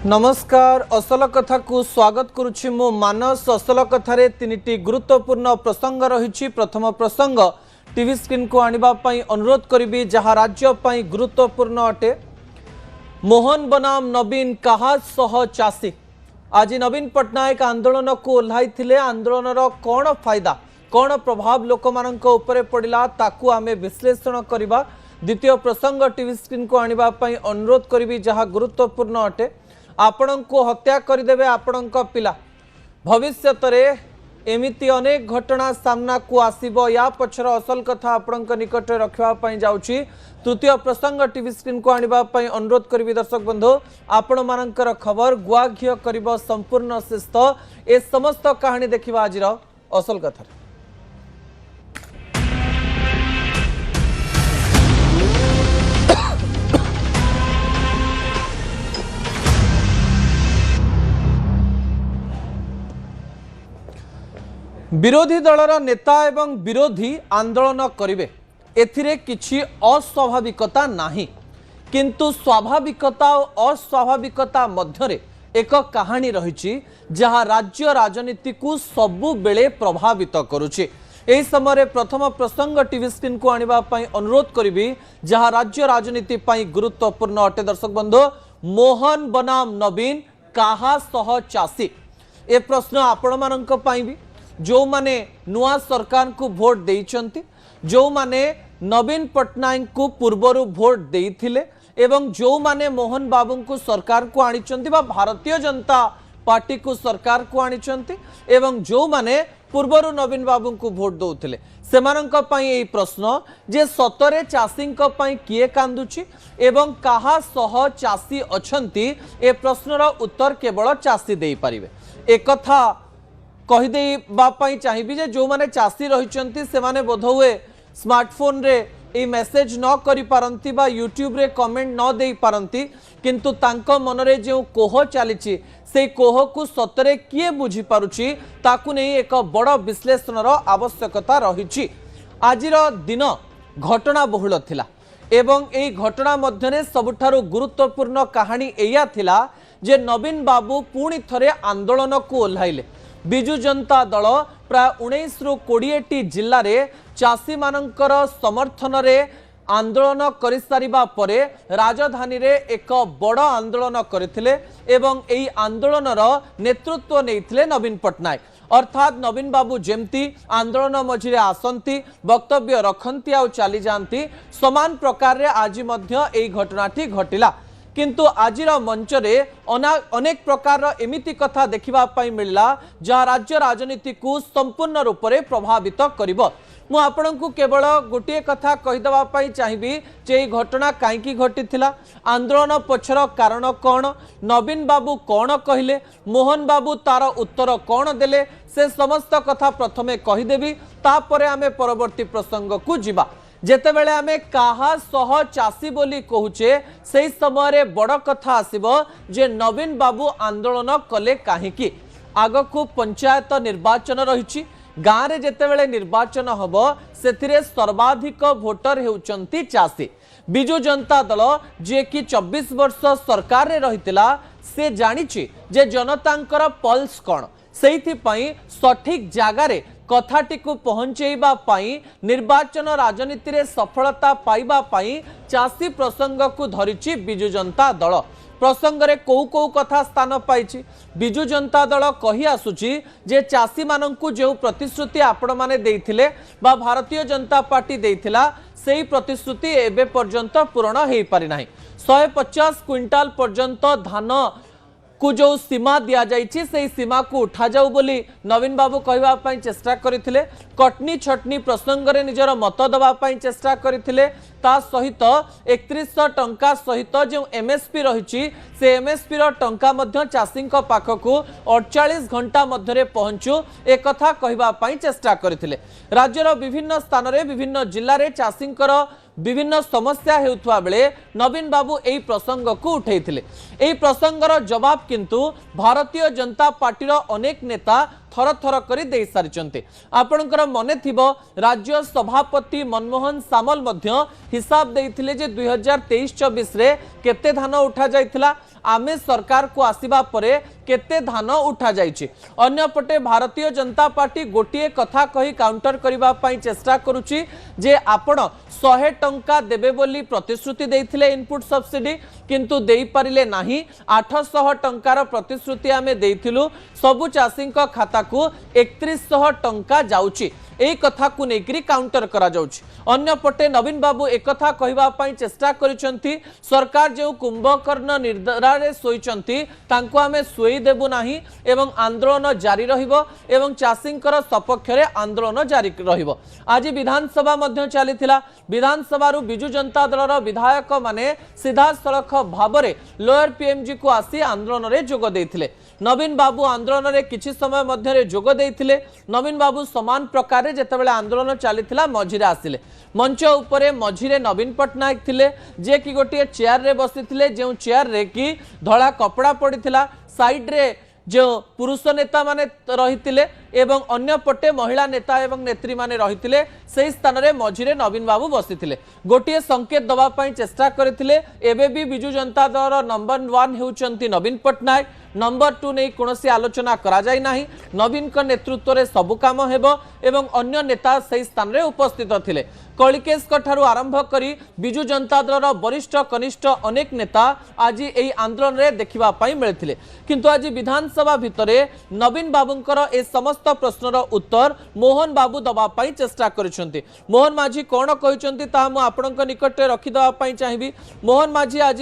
नमस्कार असल कथा को स्वागत करुछि मु मानस असल कथारे तीनिटी गुरुत्वपूर्ण प्रसंग रही। प्रथम प्रसंग टीवी स्क्रीन को आनिबा पई अनुरोध करिबी जहाँ राज्य पई गुरुत्वपूर्ण अटे। मोहन बनाम नवीन कहा सह चासी। आज नवीन पट्टनायक आंदोलन को ओह्लाइथिले। आंदोलनर कौन फायदा कौन प्रभाव लोक मानक उपरे पड़िला ताकू आमे विश्लेषण करिबा। द्वितीय प्रसंग टीवी स्क्रीन को आनिबा पई अनुरोध करिबी जहाँ गुरुत्वपूर्ण अटे। आपण को हत्या करदेवे आपण पिला। भविष्य एमिति अनेक घटना सामना को आसीबो। या पछर असल कथा आपण निकट रखा जाउछि। तृतीय प्रसंग टीवी स्क्रीन को आनिबा पई अनुरोध करिबी दर्शक बंधु। आपण मानकर खबर गुआ घियो करिबो संपूर्ण शिस्त। ए समस्त कहानी देखिबा आजिर असल कथा। विरोधी दलर नेता एवं विरोधी आंदोलन करिवे एथिरे किछि अस्वाभाविकता नाही, किंतु स्वाभाविकता और अस्वाभाविकता मध्यरे एक कहानी रही जहाँ राज्य राजनीति को सबु बेले प्रभावित करुछि। एही समय प्रथम प्रसंग टीवी स्क्रीन को आनिबा पई अनुरोध करिबी जहाँ राज्य राजनीति पई गुरुत्वपूर्ण अटे। दर्शक बंधु, मोहन बनाम नवीन काहा सह चासी ए प्रश्न आपण मानक पई भी जो माने नुआ सरकार को भोट देइचंती, जो माने नवीन पट्टनायक को पूर्वरु भोट देइथिले एवं जो माने मोहन बाबू को सरकार को आनिचंती बा भारतीय जनता पार्टी को सरकार को आनिचंती एवं जो माने पूर्वरु नवीन बाबू को भोट दउथिले सेमानंक पई एई प्रश्न जे सतरे चासींक पई किए कांदुची एवं काहा सह चासी अछंती ए प्रश्नर उत्तर केवल चासी देई परिबे। एक कथा कहीदे बापाई चाहिए जे जो माने चासी रही से माने बोध हुए स्मार्टफोन रे ए मेसेज न करी पारंती बा यूट्यूब रे कमेंट न दे पारंती, किंतु तांको मनरे जो कोह चली से कोह को सतरे किए बुझी पारुची ताकू नहीं एक बड़ विश्लेषणर आवश्यकता रही। आजिर दिन घटना बहुल थिला एवं ए घटना मध्यरे सबुठारु गुरुत्वपूर्ण कहानी एया थिला जे नवीन बाबू पुणी थरे आंदोलन को ओह्लाइले। बिजु जनता दल प्राय 19 रु 20 जिल्ला रे चासी मानकर समर्थन रे आंदोलन कर सारिबा परे राजधानी रे एक बड़ आंदोलन करथिले एवं एई आंदोलनर नेतृत्व नेइथिले नवीन पट्टनायक। अर्थात नवीन बाबू जेमती आंदोलन मझिरे आसंती वक्तव्य रखंती आ चली जाती समान प्रकार रे आज मध्य एई घटनाटी घटिला। किंतु आजिर मंच रे अनेक प्रकार एमिति कथा देखिबा पई मिलला जहाँ राज्य राजनीति को संपूर्ण रूप से प्रभावित करिबो। मु आपनकु केवल गोटे कथा कहीदेवा पई चाहिबी जे घटना काईकी घटिथिला, आंदोलन पछर कारण कौन, नवीन बाबू कौन कहले, मोहन बाबू तार उत्तर कौन देले, से समस्त कथा प्रथमे कहीदेवी तापरे आमे परवर्ती प्रसंग को जिबा। जेतेबेले आमे काहा सह चासी बोली कहूचे से समय रे बड़ कथा आसीबो जे नवीन बाबू आंदोलन कले काहेकी। आगकू पंचायत निर्वाचन रही। गाँव रे जेतेबेले निर्वाचन हबो सेथिरे सर्वाधिक भोटर हेउचंती चासी। बिजु जनता दल जे कि 24 वर्ष सरकार रे रहितिला से जानिछि जे जनतांकर पल्स कौन, सेइथिपई सठिक जागारे कथाटी को पहुंचेबा पाई निर्वाचन राजनीति रे सफलता पाइबा पाई चासी प्रसंग को धरिछि बिजु जनता दल। प्रसंग रे को कथा स्थान पाइछि। बिजु जनता दल कही आसुछि जे चासी माननकु जो प्रतिश्रुति आपण माने देइथिले बा भारतीय जनता पार्टी देइथिला सेही प्रतिश्रुति एबे पर्यंत पूर्ण हेई पारि नाही। 150 क्विंटाल पर्यंत धान को जो सीमा दिया जाइछि से सीमा को उठा जाऊ बोली नवीन बाबू कहवा पई चेष्टा करथिले। कटनी छटनी प्रसंग रे निजर मत दबा पई चेष्टा करथिले। ता सहित 3100 टंका सहित जो एमएसपी रही से एमएसपी रो टंका मध्य चासींक पाखकू 48 घंटा मध्यरे पहुंचू एक कथा कहवा पई चेष्टा करथिले। राज्यर विभिन्न स्थान रे विभिन्न जिल्ला रे चासींकर विभिन्न समस्या हेउथुआ बेले नवीन बाबू एई प्रसंग को उठेइथिले। एई प्रसंगर जवाब किंतु भारतीय जनता पार्टी रो अनेक नेता थर थर कर दे सारी आपणकर मन थिबो राज्य सभापति मनमोहन सामल मध्य हिसाब देइथिले जे 2023-24 रे केते धान उठा जाइथिला आमे सरकार को आसीबा परे केते धान उठा जाइछि। अन्यपटे भारतीय जनता पार्टी गोटिए कथा कही काउंटर करबा पई चेष्टा करूछि जे आपण 100 टंका देबे बोली प्रतिश्रुति देइथिले इनपुट सब्सिडी किंतु देई पारिले नाही 800 टंकार प्रतिश्रुति आमे देइथिलु सबु चाषींक खाता को 3100 टंका जाउछि एई कथा को नेकरी काउंटर करा जाउछि। अन्यपटे नवीन बाबू एक कथा कहबा पई चेष्टा करिसंती सरकार जो कुंभकर्ण निर्धारे सोइचंती तांको आमे सोई देबु नाही एवं आंदोलन जारी रहिबो एवं चाषींकर सपक्ष रे आंदोलन जारी रहिबो। आज विधानसभा मध्य चलीथिला विधानसभा बिजु जनता दलर विधायक माने सीधा सड़क भाबरे लोअर पीएमजी को आसी आंदोलन रे जोग देथिले। नवीन बाबू आंदोलन रे किछि समय मध्य रे जोग देथिले। नवीन बाबू समान प्रकार जेतेबेले आंदोलन चलीथिला मझिरे आसिले मंच उपरे मझिरे नवीन पटनायक थिले जे कि गोटे चेयर रे बसिथिले जो चेयर रे कि धड़ा कपड़ा पड़िथिला साइड रे जो पुरुष नेता माने रहिथिले एवं अन्य पटे महिला नेता एवं नेत्री माने रहिथिले सेही स्थान रे मझिरे नवीन बाबू बसिथिले गोटे संकेत दबा पई चेष्टा करथिले एबे भी बिजु जनता दल नंबर 1 हेउचंती नवीन पटनायक नंबर 2 नहीं कोनोसी आलोचना करा जाय नाही नवीन का नेतृत्व रे सब काम हेबो एवं अन्य नेता सेही स्थान रे उपस्थित थिले। कलिकेश ठारू आरंभ करी बिजु जनता दलर वरिष्ठ कनिष्ठ अनेक नेता आज एही आंदोलन रे देखिबा पई मिलथिले किंतु आज विधानसभा भितरे नवीन बाबूंकर ए समस्त प्रश्नर उत्तर मोहन बाबू दबा पई चेष्टा करिसंती। मोहन माझी कोन कहिसंती ता मु आपनक निकट रे रखि दबा पई चाहिबी। मोहन माझी आज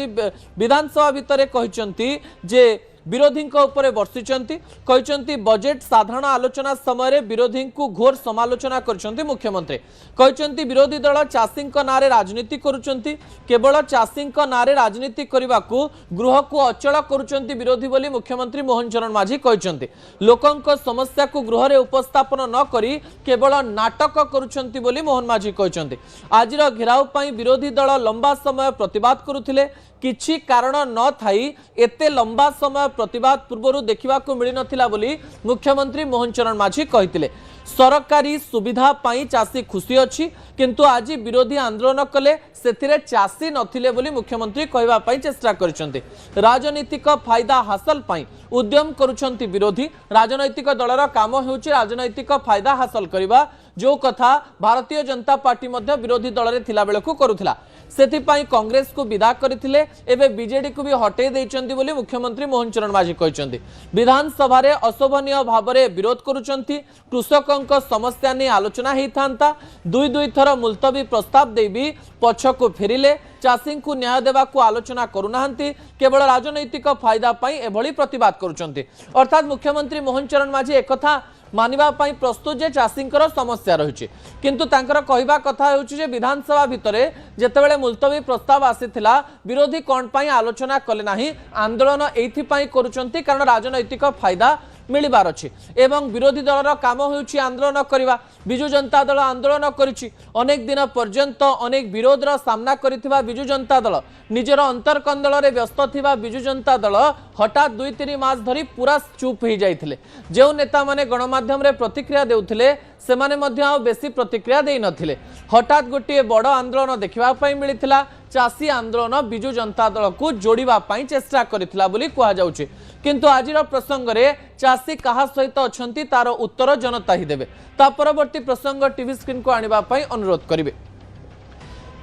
विधानसभा भितरे कहिसंती जे विरोधी उपरे वर्षिचंती कहचंती बजेट साधारण आलोचना समय विरोधी को घोर समालोचना करचंती मुख्यमंत्री कहचंती विरोधी दल चाषी नारे राजनीति करुचंती केवल चाषी नारे राजनीति करने को गृह को अचल करुचंती विरोधी बोली मुख्यमंत्री मोहन चरण माझी कहचंती लोकंक समस्या को गृह रे उपस्थापन न करी केवल नाटक करुचंती बोली मोहन माझी कहचंती। आजिर घेराव पई विरोधी दल लंबा समय प्रतिवाद करुथिले किछि कारण न थाई एते लंबा समय प्रतिवाद पूर्व देखा मिल नथिला बोली मुख्यमंत्री मोहन चरण माझी कहिथिले। सरकारी सुविधा पाई चाषी खुशी अच्छी किंतु आज विरोधी आंदोलन कले सेथिरे चाषी नथिले बोली मुख्यमंत्री कहबा पई चेष्टा करछंती। राजनीतिक फायदा हासिल पाई उद्यम करुछंती विरोधी राजनैतिक दलर काम हेउची राजनैतिक फायदा हासिल करबा जो कथा भारतीय जनता पार्टी मध्य विरोधी दल रे थिला बेलकु करुथिला सेथिपाई कांग्रेस को विदा करथिले एबे बीजेडी को भी हटे देइचंती बोली मुख्यमंत्री मोहन चरण माझी कहचंती। विधानसभा रे अशोभनीय भाबरे विरोध करुचंती कृषकंक समस्या ने आलोचना हेइथांता दुई थर मुलतवी प्रस्ताव देबी पछको फेरिले चाषी को न्याय देवा को आलोचना करुनाहांती केवल राजनैतिक फायदा पाई एभली प्रतिवाद करुचंती। अर्थात मुख्यमंत्री मोहन चरण माझी एकथा मानिबा पाई प्रस्तुत जे चाषींकर समस्या रही किंतु तांकर कहबा कथा हेउची जे विधानसभा भितरे जेतेबेले मुलतवी प्रस्ताव आसीथिला विरोधी कोन पाई आलोचना कले नाही आंदोलन एथि पाई करूचंती कारण राजनैतिक फायदा मिलिबार अछि एवं विरोधी दलर काम हेउची आंदोलन करबा बिजु जनता दल आंदोलन करिछि अनेक दिन पर्यंत अनेक विरोधर सामना करिथिबा बिजु जनता दल निजर अंतरकंदल रे व्यस्त थिबा बिजु जनता दल हठात 2-3 मास धरी पूरा चुप हो जाइथिले जो नेता माने गणमाध्यम रे प्रतिक्रिया देउथिले सेमाने मध्य आ बेसी प्रतिक्रिया देइ नथिले हठात गोटे बड़ आंदोलन देखिबा पई मिलिथिला चाषी आंदोलन बिजु जनता दल को जोड़िबा पई चेष्टा करिथिला बोली कहा जाउछि किंतु आजिर प्रसंग रे चाषी कहा सहित अछंती तार उत्तर जनता ही देबे ता परवर्ती प्रसंग टीवी स्क्रीन को आनिबा पई अनुरोध करिवे।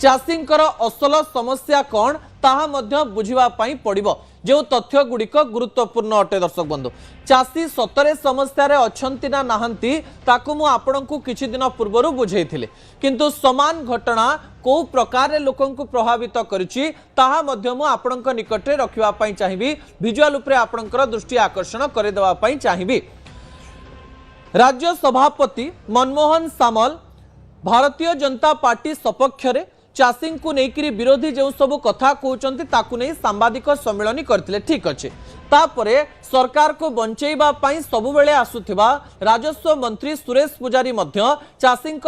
चाषींकर असल समस्या कौन ताहा मध्य बुझिबा पई पड़िबो जो तथ्य गुड़िक गुरुत्वपूर्ण अटे। दर्शक बंधु चाषी सतरे समस्या रे अछंती ना नाहंती ताकु मु आपनकु किछि दिन पूर्वरु बुझेइथिले किंतु समान घटना को प्रकार रे लोकन को प्रभावित करिछि ताहा मध्य मु आपनक निकट रे रखिबा पई चाहिबी विजुअल उपरे आपनकर दृष्टि आकर्षण करे देबा पई चाहिबी। राज्य सभापति मनमोहन सामल भारतीय जनता पार्टी सपक्ष रे चाषी को लेकर विरोधी जो सब कथा कहते ताकू नहीं सांबादिक सम्मेलन करते ठीक अच्छे तापरे सरकार को बंचेबा पाई सबु बेले आसुथिबा राजस्व मंत्री सुरेश पुजारी मध्य चाषी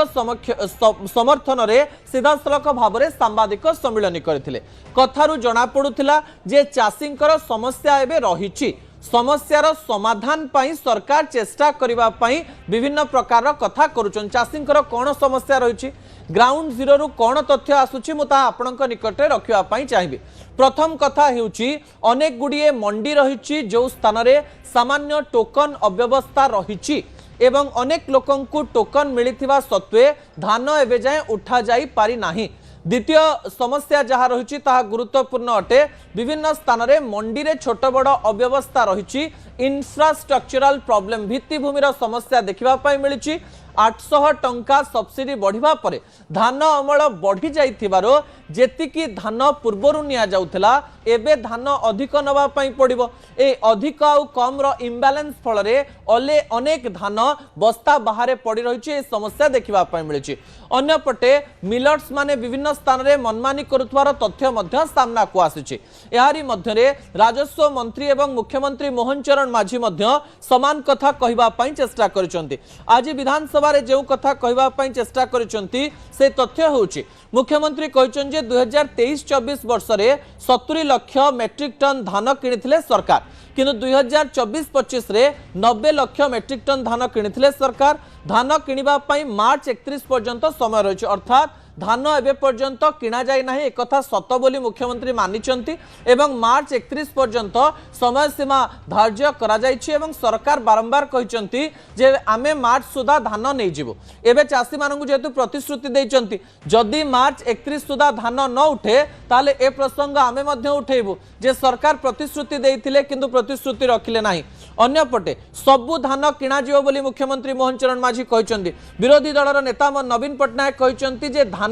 समर्थन रे सीधासलख भाव में सांबादिक सम्मेलन करते कथारू जना पड़ुथिला जे चाषींकर समस्या एबे रहिछि समस्यार समाधान पाई सरकार चेष्टा करबा पाई विभिन्न प्रकार कथा करूछन। चाषींकर कौन समस्या रही ग्राउंड जीरो रु कौन तथ्य आसुची मुता आपणक निकटे रखिबा पाई चाहिबे। प्रथम कथा हेउची अनेक गुड़िए मंडी रही जो स्थान रे सामान्य टोकन अव्यवस्था रही एवं अनेक लोकंकु टोकन मिलिथिबा सत्वे धान एबे जाय उठा जाई पारि नाही। द्वितीय समस्या जहाँ रही गुरुत्वपूर्ण अटे विभिन्न स्थान रे मंडी रे छोट बड़ अव्यवस्था रही इंफ्रास्ट्रक्चरल प्रॉब्लम भित्तिभूमिर समस्या देखा मिली 800 टंका सब्सिडी बढ़िबा परे धान अमल बढ़ी जाइथिबारो जेतिकी धान पूर्वरु निया जाउथला एबे धान अधिक नबा पई पड़िबो। ए अधिक आउ कम रो इम्बैलेंस फल रे अनेक धान बस्ता बाहर पड़ी रही ए समस्या देखा मिली। अन्य पटे मिलर्स माने विभिन्न स्थान रे मनमानी करुथवार तथ्य मध्य सामना को आसुची। यारी मध्य रे राजस्व मंत्री एवं मुख्यमंत्री मोहन चरण माझी मध्य समान कथा कहबा पई चेष्टा करिसंती। आज विधानसभा रे जेउ कथा कहबा पई चेष्टा करिसंती से तथ्य होउची मुख्यमंत्री कहिसं जे 2023-24 वर्ष रे 70 लाख मेट्रिक टन धान किनिथिले सरकार किंतु 2024-25 रे 90 लाख मेट्रिक टन धान किनिथिले सरकार। धान किनिबा पई मार्च 31 पर्यंत समय रहिछि अर्थात धान एबे पर्यंत किना जाय नाही एक कथा सत बोली मुख्यमंत्री मानिचंती एवं मार्च 31 पर्यंत समय सीमा धार्य करा जायछि एवं सरकार बारंबार कहिचंती जे आमे मार्च सुधा धान नै जिवो। एबे चासी मानकु जेतु प्रतिश्रुति दैचंती जदि मार्च 31 सुधा धान न उठे ताले ए प्रसंग आमे मध्ये उठेबु जे सरकार प्रतिश्रुति दैथिले किंतु प्रतिश्रुति रखिले नाही। अन्य पटे सबु धान किना जिवो बोली मुख्यमंत्री मोहन चरण माझी कहिचंती। विरोधी दलर नेता नवीन पटनायक कहिचंती जे धान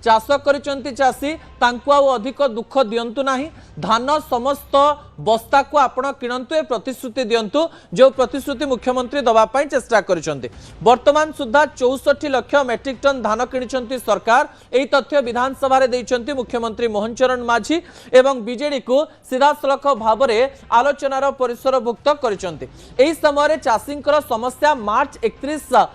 चाष करिचंती चाषी तांकु आउ अधिक दुख दियंतु नाही धान समस्त बस्ता को आपण किणंतु ए प्रतिश्रुति दियंतु जो प्रतिश्रुति मुख्यमंत्री दबा पई चेष्टा करिचंती। वर्तमान सुद्धा 64 लाख मेट्रिक टन धान किनिचंती सरकार एई तथ्य विधानसभा रे दैचंती मुख्यमंत्री मोहन चरण माझी एवं बीजेडी को सीधासलख भाव में आलोचनार परिसरभुक्त करिचंती। एई समय रे चाषींकर समस्या मार्च 31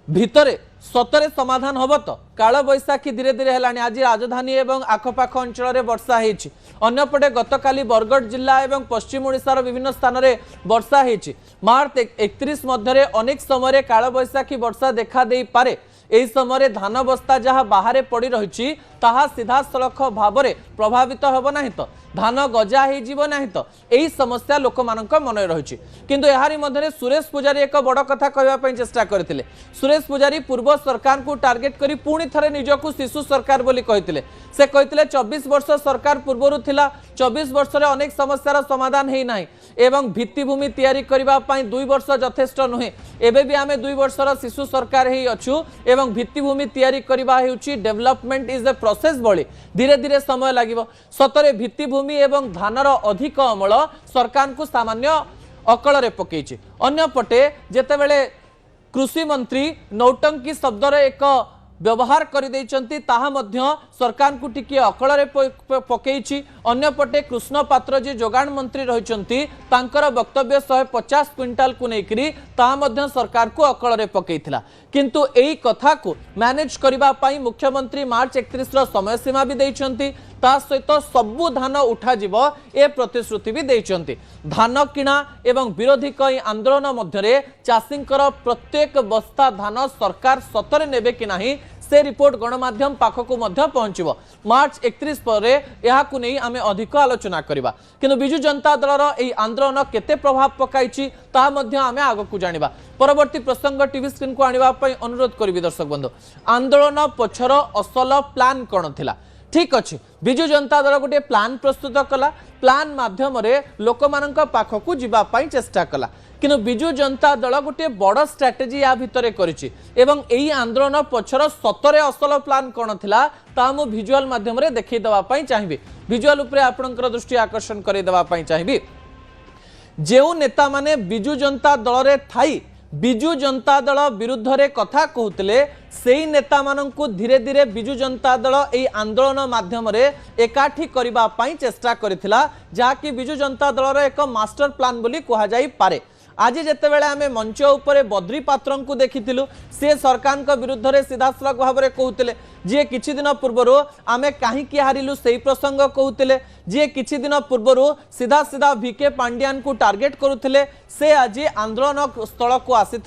भितरे सतरे समाधान हम तो काल बैशाखी धीरे धीरे है आज राजधानी एवं आखपाख अंचल में वर्षा होती। अन्यपटे गतकाली बरगढ़ जिला एवं पश्चिम ओडिशार विभिन्न स्थान में वर्षा होती। मार्च 31 मध्य अनेक समय काल बैशाखी वर्षा देखा दे पारे। एही समय धान बस्ता जहाँ बाहर पड़ी रही ताहा सीधा सड़क भाव में प्रभावित होब नहीं तो धान गजा हो ना तो यही समस्या लोक मान मन रही। किंतु यारी मध्य सुरेश पुजारी एक बड़ कथा कहवाई चेष्टा करते। सुरेश पुजारी पूर्व सरकार को टार्गेट करी पुणी थरे निजकू शिशु सरकार बोली कहते। से कहते 24 वर्ष सरकार पूर्वर थिला 24 वर्ष रे अनेक समस्यार समाधान है ना एवं भित्तिभूमि तैयारी करने 2 वर्ष यथेष्ट नुहे एबे भी आमे 2 वर्षर शिशु सरकार ही अच्छु एवं भित्तिभूमि तैयारी करबा हेउची डेवलपमेंट इज ए प्रोसेस भली धीरे धीरे समय लागिवो। सतरे भित्तिभूमि एवं धानर अधिक अमल सरकार को सामान्य अकल रे पकेइछि। अन्य पटे जेतेबेले कृषि मंत्री नौटंकी शब्दर एक व्यवहार कर सरकार को टिके अकल पकई। अन्यपटे कृष्ण पात्र जी जोगाण मंत्री रही वक्तव्य 150 क्विंटाल को लेकर सरकार को अकल पकई किंतु यही कथा को मैनेज करने मुख्यमंत्री मार्च 31 समय सीमा भी देइछंती सहित सबु धान उठा ए प्रतिश्रुति भी देइछंती। धान किणा एवं विरोधी कई आंदोलन मध्य चाषींकर प्रत्येक बस्ता धान सरकार सतरे नेबे कि नाही से रिपोर्ट गणमाध्यम पाखक पहुंचब। मार्च 31 पर यह नहीं आम अधिक आलोचना करवा किंतु बिजु जनता दलर यह आंदोलन केते प्रभाव पकाई आम आग को जाना। परवर्ती प्रसंग टीवी स्क्रीन को आने अनुरोध करी दर्शक बंधु आंदोलन पछर असल प्लान कौन थिला ठीक अच्छे बिजु जनता दल गोटे प्लान प्रस्तुत कला प्लान माध्यम लोक मान पाखक जावाई चेष्टा कला किंतु बिजु जनता दल गोटे बड़ स्ट्राटेजी या भितर करिछि एवं एही आंदोलन पछर सतरे असल प्लान कौन थिला ता मु विजुअल माध्यम रे देखै दवा पई चाहिबी। विजुअल उपरे आपनकर दृष्टि आकर्षण करै दवा पई चाहिबी। जेउ नेता माने बिजु जनता दल रे थाई बिजु जनता दल विरुद्ध रे कथा कहते से नेता माननकु धीरे धीरे बिजु जनता दल ए आंदोलन माध्यम रे एकाठी करिबा पई चेष्टा करिथिला जाकि बिजु जनता दल रे एक मास्टर प्लान बोली कहा जाई पारे। आज जितेबाला आम मंच उपर बद्री पात्र को देखी सी सरकार विरुद्ध में सीधा सड़क भाव में कहते जी किछि दिन पूर्व आम कहीं हारिलु से प्रसंग कहते जी किछि दिन पूर्व सीधा सीधा वीके पांड्यान को टार्गेट करुले से आज आंदोलन स्थल को आसी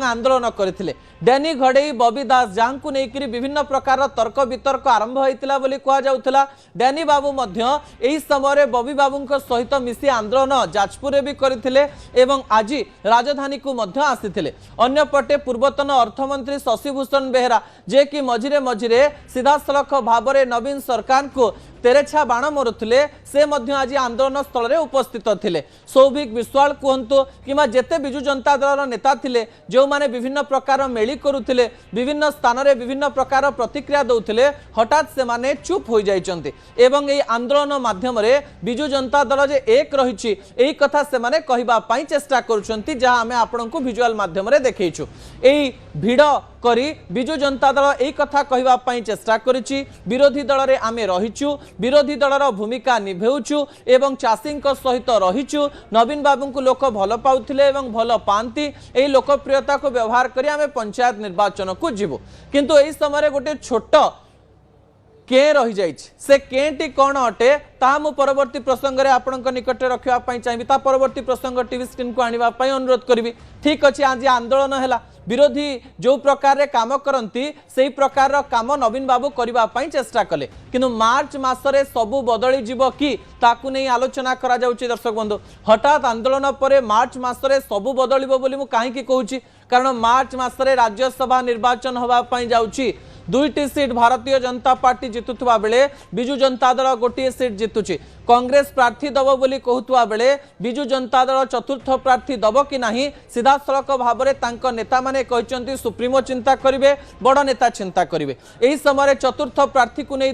आंदोलन करते डैनी घड़ई बबी दास जहां को लेकर विभिन्न प्रकार तर्क वितर्क आरंभ होता कहला डैनी बाबू यही समय बबी बाबू सहित मिसी आंदोलन जाजपुर भी करते आज राजधानी को आसी अन्यपटे पूर्वतन अर्थमंत्री शशिभूषण बेहरा जे कि मझिरे मझिरे सीधा सड़क भाव में नवीन सरकार को तेरेछा बाण मारुले से आज आंदोलन स्थल में उपस्थित थे सौभिक विश्वाल कहतु कि जेते बिजु जनता दल नेता थे जो माने विभिन्न प्रकार मेली करुले विभिन्न स्थान में विभिन्न प्रकार प्रतिक्रिया दौले हठात से माने चुप हो जाइछन्ते एवं एई आंदोलन माध्यम बिजु जनता दल जे एक रही एई कथा से माने कहबा पई चेष्टा करुछन्ती जहां आमे आपनकु विजुअल माध्यम रे देखैछु एई भिड़ करी बिजु जनता दल एई कथा कहबा पई चेष्टा करिछि विरोधी दल रे आमे रहिछु विरोधी दलर भूमिका निभेउछु एवं चाषी सहित रहीचु नवीन बाबू को लोक भल पाउथिले एवं भल पाती एई लोकप्रियता को व्यवहार करी आमे पंचायत निर्वाचन को जीवु किंतु एई समय गोटे छोट के रही जाइछि से केटी कौन अटे ता मु परवर्ती प्रसंग रे आपनक निकट रखिया पई चाहिबी ता परवर्ती प्रसंग टीवी स्क्रीन को आनिबा पई अनुरोध करिवि ठीक अछि आज आंदोलन हैला विरोधी जो प्रकार रे काम करती से प्रकार काम नवीन बाबू करबा पई चेष्टा कले किंतु मार्च मासरे सबु बदली जीव कि ताकू नहीं आलोचना करा जाउछि दर्शक बंधु हठात आंदोलन परे मार्च मासरे सबु बदलिबो बोली मु काहे कि कहूछि कारण मार्च मासरे राज्यसभा निर्वाचन होबा पई जाउछि दुईटी सीट भारतीय जनता पार्टी जितुवा बेले बिजु जनता दल गोटे सीट जितुची कांग्रेस प्रार्थी दब बोली कहतुवा बेले बिजु जनता दल चतुर्थ प्रार्थी दब कि नहीं सीधा सड़क भाव में नेता माने कहते सुप्रीमो चिंता करेंगे बड़ नेता चिंता करेंगे यही समय चतुर्थ प्रार्थी को नहीं